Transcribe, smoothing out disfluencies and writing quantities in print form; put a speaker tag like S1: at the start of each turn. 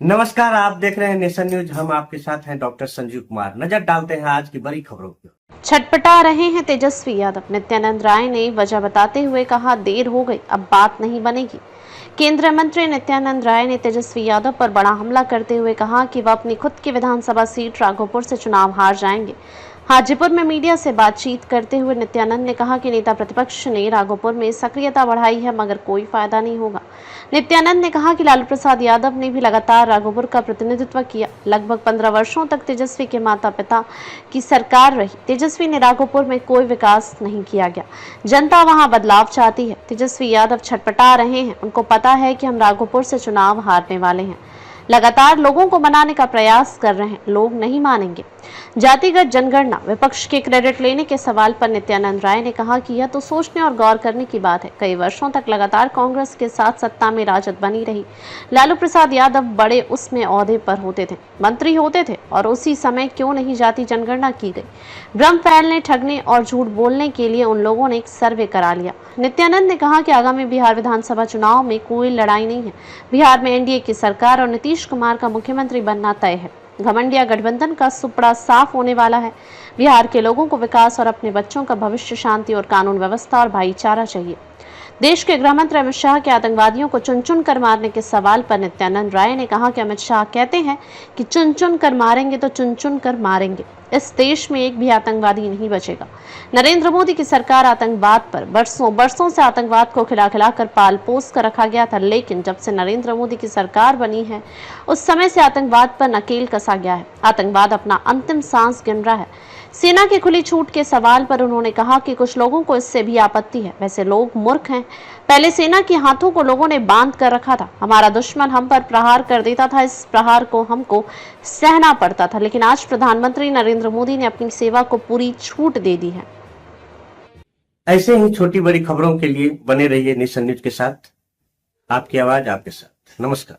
S1: नमस्कार, आप देख रहे हैं नेशन न्यूज। हम आपके साथ हैं डॉक्टर संजीव कुमार। नजर डालते हैं आज की बड़ी खबरों की।
S2: छटपटा रहे हैं तेजस्वी यादव। नित्यानंद राय ने वजह बताते हुए कहा, देर हो गई, अब बात नहीं बनेगी। केंद्रीय मंत्री नित्यानंद राय ने तेजस्वी यादव पर बड़ा हमला करते हुए कहा कि वह अपनी खुद की विधानसभा सीट राघोपुर से चुनाव हार जाएंगे। हाजीपुर में मीडिया से बातचीत करते हुए नित्यानंद ने कहा कि नेता प्रतिपक्ष ने राघोपुर में सक्रियता बढ़ाई है, मगर कोई फायदा नहीं होगा। नित्यानंद ने कहा कि लालू प्रसाद यादव ने भी लगातार राघोपुर का प्रतिनिधित्व किया। लगभग 15 वर्षों तक तेजस्वी के माता पिता की सरकार रही। तेजस्वी ने राघोपुर में कोई विकास नहीं किया गया। जनता वहां बदलाव चाहती है। तेजस्वी यादव छटपटा रहे हैं। उनको पता है कि हम राघोपुर से चुनाव हारने वाले हैं। लगातार लोगों को मनाने का प्रयास कर रहे हैं, लोग नहीं मानेंगे। जातिगत जनगणना, विपक्ष के क्रेडिट लेने के सवाल पर नित्यानंद राय ने कहा कि यह तो सोचने और गौर करने की बात है। कई वर्षों तक लगातार कांग्रेस के साथ सत्ता में राजद बनी रही। लालू प्रसाद यादव बड़े उसमें ओहदे पर होते थे, मंत्री होते थे, और उसी समय क्यों नहीं जाति जनगणना की गई। भ्रम फैलने, ठगने और झूठ बोलने के लिए उन लोगों ने एक सर्वे करा लिया। नित्यानंद ने कहा कि आगामी बिहार विधानसभा चुनाव में कोई लड़ाई नहीं है। बिहार में एनडीए की सरकार और नीतीश कुमार का मुख्यमंत्री बनना तय है। घमंडिया गठबंधन का सुपड़ा साफ होने वाला है। बिहार के लोगों को विकास और अपने बच्चों का भविष्य, शांति और कानून व्यवस्था और भाईचारा चाहिए। देश के गृह मंत्री अमित शाह के आतंकवादियों को चुन चुन कर मारने के सवाल पर नित्यानंद राय ने कहा कि अमित शाह कहते हैं कि चुन चुन कर मारेंगे तो चुन चुन कर मारेंगे। इस देश में एक भी आतंकवादी नहीं बचेगा। नरेंद्र मोदी की सरकार आतंकवाद पर बरसों से आतंकवाद को खिला खिला कर पाल पोस कर रखा गया था, लेकिन जब से नरेंद्र मोदी की सरकार बनी है उस समय से आतंकवाद पर नकेल कसा गया है। आतंकवाद अपना अंतिम सांस गिन रहा है। सेना की खुली छूट के सवाल पर उन्होंने कहा कि कुछ लोगों को इससे भी आपत्ति है। वैसे लोग मूर्ख हैं। पहले सेना के हाथों को लोगों ने बांध कर रखा था। हमारा दुश्मन हम पर प्रहार कर देता था, इस प्रहार को हमको सहना पड़ता था, लेकिन आज प्रधानमंत्री नरेंद्र मोदी ने अपनी सेवा को पूरी छूट दे दी है।
S1: ऐसे ही छोटी बड़ी खबरों के लिए बने रहिए नेशन न्यूज के साथ। आपकी आवाज आपके साथ। नमस्कार।